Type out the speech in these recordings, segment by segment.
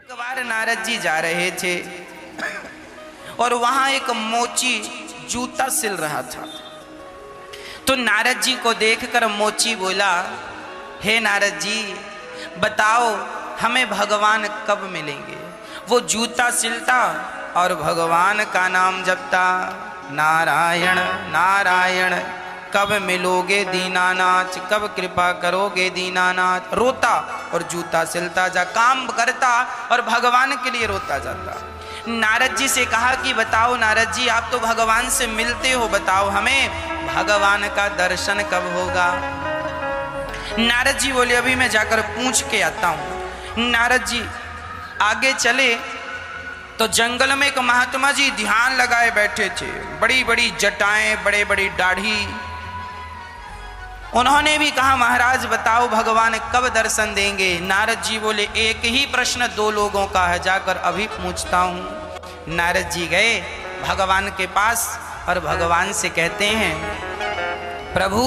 एक बार नारद जी जा रहे थे और वहां एक मोची जूता सिल रहा था। तो नारद जी को देखकर मोची बोला, हे नारद जी बताओ हमें भगवान कब मिलेंगे। वो जूता सिलता और भगवान का नाम जपता, नारायण नारायण कब मिलोगे दीनानाथ, कब कृपा करोगे दीनानाथ। रोता और जूता सिलता जा, काम करता और भगवान के लिए रोता जाता। नारद जी से कहा कि बताओ नारद जी आप तो भगवान से मिलते हो, बताओ हमें भगवान का दर्शन कब होगा। नारद जी बोले अभी मैं जाकर पूछ के आता हूँ। नारद जी आगे चले तो जंगल में एक महात्मा जी ध्यान लगाए बैठे थे, बड़ी बड़ी जटाएं, बड़े बड़ी दाढ़ी। उन्होंने भी कहा महाराज बताओ भगवान कब दर्शन देंगे। नारद जी बोले एक ही प्रश्न दो लोगों का है, जाकर अभी पूछता हूं। नारद जी गए भगवान के पास और भगवान से कहते हैं, प्रभु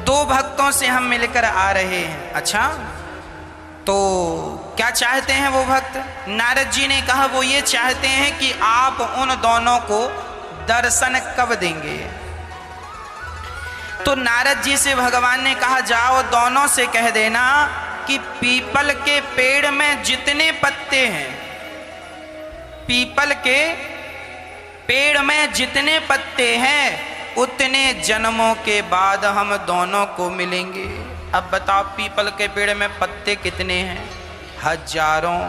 दो भक्तों से हम मिलकर आ रहे हैं। अच्छा तो क्या चाहते हैं वो भक्त। नारद जी ने कहा वो ये चाहते हैं कि आप उन दोनों को दर्शन कब देंगे। तो नारद जी से भगवान ने कहा जाओ दोनों से कह देना कि पीपल के पेड़ में जितने पत्ते हैं, पीपल के पेड़ में जितने पत्ते हैं उतने जन्मों के बाद हम दोनों को मिलेंगे। अब बताओ पीपल के पेड़ में पत्ते कितने हैं, हजारों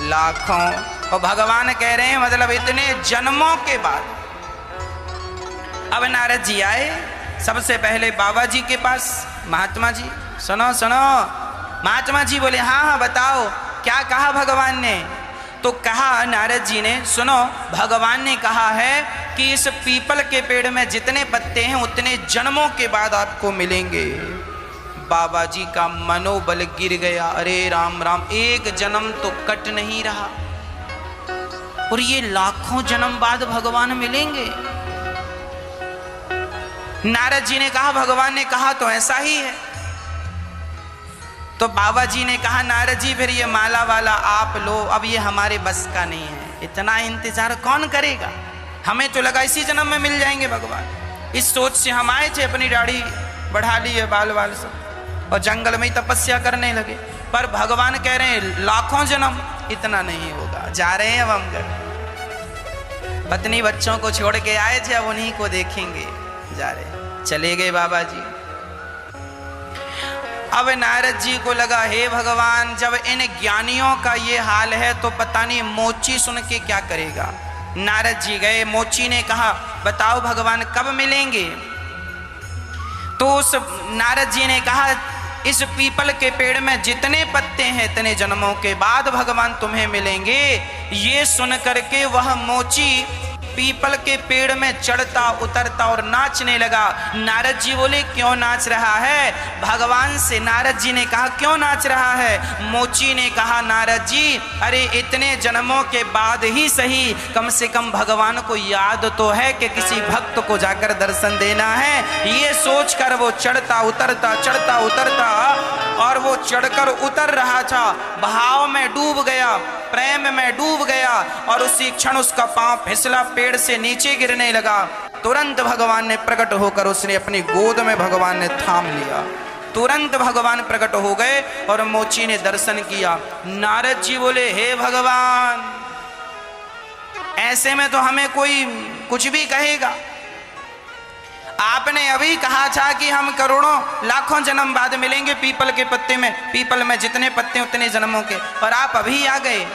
लाखों, और भगवान कह रहे हैं मतलब इतने जन्मों के बाद। अब नारद जी आए सबसे पहले बाबा जी के पास। महात्मा जी सुनो सुनो। महात्मा जी बोले हाँ हाँ बताओ क्या कहा भगवान ने। तो कहा नारद जी ने सुनो भगवान ने कहा है कि इस पीपल के पेड़ में जितने पत्ते हैं उतने जन्मों के बाद आपको मिलेंगे। बाबा जी का मनोबल गिर गया, अरे राम राम एक जन्म तो कट नहीं रहा और ये लाखों जन्म बाद भगवान मिलेंगे। नारद जी ने कहा भगवान ने कहा तो ऐसा ही है। तो बाबा जी ने कहा नारद जी फिर ये माला वाला आप लो, अब ये हमारे बस का नहीं है, इतना इंतजार कौन करेगा। हमें तो लगा इसी जन्म में मिल जाएंगे भगवान। इस सोच से हम आए थे, अपनी दाढ़ी बढ़ा ली है, बाल बाल सब, और जंगल में ही तपस्या करने लगे। पर भगवान कह रहे हैं लाखों जन्म इतना नहीं होगा। जा रहे हैं अब हम घर, पत्नी बच्चों को छोड़ के आए थे, अब उन्हीं को देखेंगे। जा रहे चले गए बाबा जी। अब नारद जी को लगा हे भगवान जब इन ज्ञानियों का ये हाल है तो पता नहीं मोची सुन के क्या करेगा। नारद जी गए, मोची ने कहा बताओ भगवान कब मिलेंगे। तो उस नारद जी ने कहा इस पीपल के पेड़ में जितने पत्ते हैं इतने जन्मों के बाद भगवान तुम्हें मिलेंगे। ये सुन करके वह मोची पीपल के पेड़ में चढ़ता उतरता और नाचने लगा। नारद जी बोले क्यों नाच रहा है। भगवान से नारद जी ने कहा क्यों नाच रहा है। मोची ने कहा नारद जी अरे इतने जन्मों के बाद ही सही कम से कम भगवान को याद तो है कि किसी भक्त को जाकर दर्शन देना है। ये सोचकर वो चढ़ता उतरता और वो चढ़कर उतर रहा था, भाव में डूब गया, प्रेम में डूब गया और उसी क्षण उसका पांव फिसला, पेड़ से नीचे गिरने लगा। तुरंत भगवान ने प्रकट होकर उसने अपनी गोद में भगवान ने थाम लिया। तुरंत भगवान प्रकट हो गए और मोची ने दर्शन किया। नारद जी बोले हे भगवान ऐसे में तो हमें कोई कुछ भी कहेगा। आपने अभी कहा था कि हम करोड़ों लाखों जन्म बाद मिलेंगे पीपल के पत्ते में, पीपल में जितने पत्ते उतने जन्मों के, और आप अभी आ गए।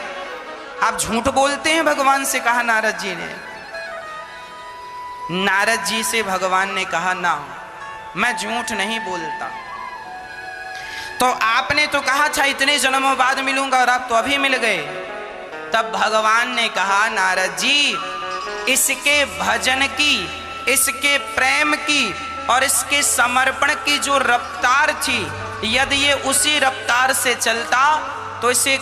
आप झूठ बोलते हैं भगवान से, कहा नारद जी ने। नारद जी से भगवान ने कहा ना मैं झूठ नहीं बोलता। तो आपने तो कहा था इतने जन्मों बाद मिलूंगा और आप तो अभी मिल गए। तब भगवान ने कहा नारद जी इसके भजन की, इसके प्रेम की और इसके समर्पण की जो रफ्तार थी, यदि ये उसी रफ्तार से चलता तो इसे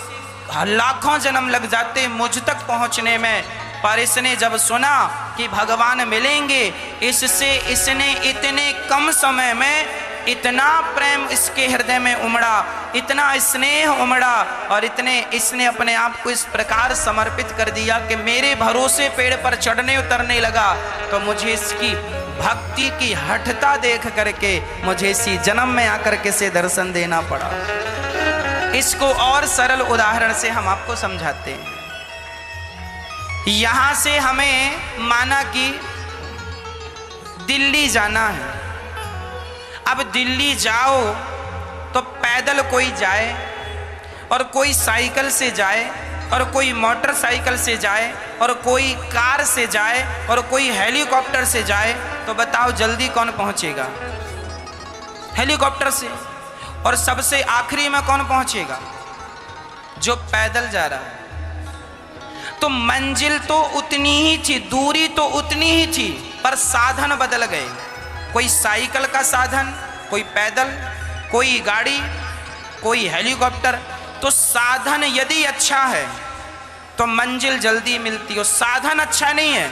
लाखों जन्म लग जाते मुझ तक पहुंचने में। पर इसने जब सुना कि भगवान मिलेंगे, इससे इसने इतने कम समय में इतना प्रेम इसके हृदय में उमड़ा, इतना स्नेह उमड़ा और इसने अपने आप को इस प्रकार समर्पित कर दिया कि मेरे भरोसे पेड़ पर चढ़ने उतरने लगा। तो मुझे इसकी भक्ति की हठता देख करके मुझे इसी जन्म में आकर के से दर्शन देना पड़ा। इसको और सरल उदाहरण से हम आपको समझाते हैं। यहां से हमें माना कि दिल्ली जाना है। अब दिल्ली जाओ तो पैदल कोई जाए और कोई साइकिल से जाए और कोई मोटरसाइकिल से जाए और कोई कार से जाए और कोई हेलीकॉप्टर से जाए, तो बताओ जल्दी कौन पहुंचेगा? हेलीकॉप्टर से। और सबसे आखिरी में कौन पहुंचेगा? जो पैदल जा रहा है। तो मंजिल तो उतनी ही थी, दूरी तो उतनी ही थी, पर साधन बदल गए। कोई साइकिल का साधन, कोई पैदल, कोई गाड़ी, कोई हेलीकॉप्टर। तो साधन यदि अच्छा है तो मंजिल जल्दी मिलती हो, साधन अच्छा नहीं है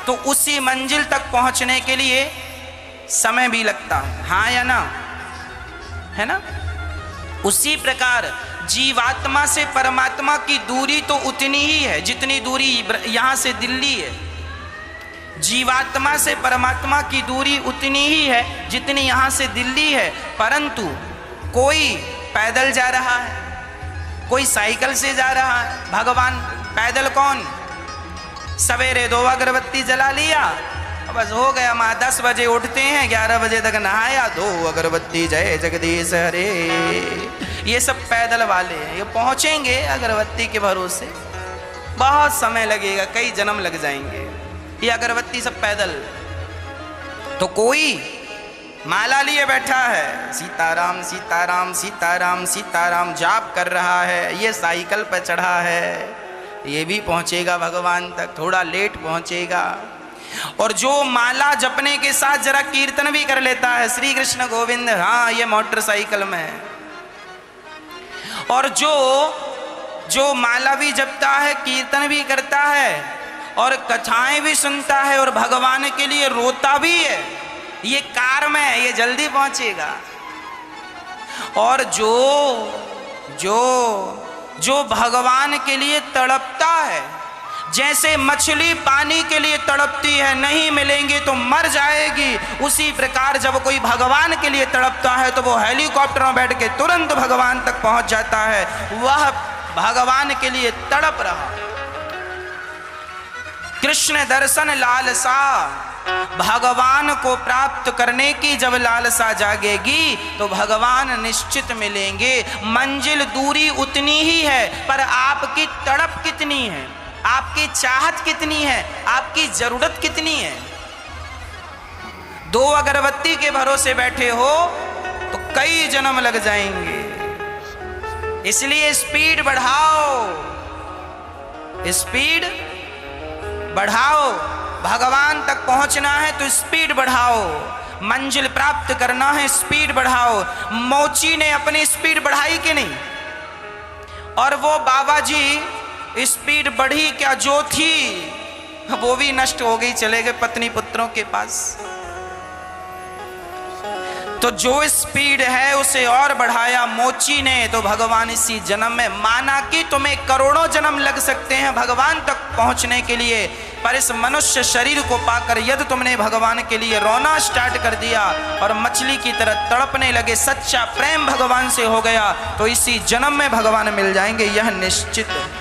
तो उसी मंजिल तक पहुंचने के लिए समय भी लगता है। हाँ या ना? है ना? उसी प्रकार जीवात्मा से परमात्मा की दूरी तो उतनी ही है जितनी दूरी यहां से दिल्ली है। जीवात्मा से परमात्मा की दूरी उतनी ही है जितनी यहां से दिल्ली है, परंतु कोई पैदल जा रहा है, कोई साइकिल से जा रहा है। भगवान पैदल कौन? सवेरे 2 अगरबत्ती जला लिया, बस हो गया। माँ 10 बजे उठते हैं, 11 बजे तक नहाया, 2 अगरबत्ती जय जगदीश हरे। ये सब पैदल वाले हैं। ये पहुंचेंगे अगरबत्ती के भरोसे, बहुत समय लगेगा, कई जन्म लग जाएंगे। ये अगरबत्ती सब पैदल। तो कोई माला लिए बैठा है, सीताराम सीताराम सीताराम सीताराम जाप कर रहा है। ये साइकिल पर चढ़ा है, ये भी पहुंचेगा भगवान तक, थोड़ा लेट पहुंचेगा। और जो माला जपने के साथ जरा कीर्तन भी कर लेता है, श्री कृष्ण गोविंद, हाँ, ये मोटरसाइकिल में। और जो माला भी जपता है, कीर्तन भी करता है और कथाएं भी सुनता है और भगवान के लिए रोता भी है, ये कार में है, ये जल्दी पहुंचेगा। और जो भगवान के लिए तड़पता है, जैसे मछली पानी के लिए तड़पती है, नहीं मिलेंगे तो मर जाएगी, उसी प्रकार जब कोई भगवान के लिए तड़पता है तो वो हेलीकॉप्टर में बैठ के तुरंत भगवान तक पहुंच जाता है। वह भगवान के लिए तड़प रहा। कृष्ण दर्शन लालसा, भगवान को प्राप्त करने की जब लालसा जागेगी तो भगवान निश्चित मिलेंगे। मंजिल दूरी उतनी ही है, पर आपकी तड़प कितनी है, आपकी चाहत कितनी है, आपकी जरूरत कितनी है। 2 अगरबत्ती के भरोसे बैठे हो तो कई जन्म लग जाएंगे। इसलिए स्पीड बढ़ाओ, स्पीड बढ़ाओ। भगवान तक पहुंचना है तो स्पीड बढ़ाओ, मंजिल प्राप्त करना है स्पीड बढ़ाओ। मोची ने अपनी स्पीड बढ़ाई कि नहीं? और वो बाबा जी स्पीड बढ़ी क्या? जो थी वो भी नष्ट हो गई, चले गए पत्नी पुत्रों के पास। तो जो स्पीड है उसे और बढ़ाया मोची ने। तो भगवान इसी जन्म में, माना कि तुम्हें करोड़ों जन्म लग सकते हैं भगवान तक पहुंचने के लिए, पर इस मनुष्य शरीर को पाकर यदि तुमने भगवान के लिए रोना स्टार्ट कर दिया और मछली की तरह तड़पने लगे, सच्चा प्रेम भगवान से हो गया, तो इसी जन्म में भगवान मिल जाएंगे, यह निश्चित है।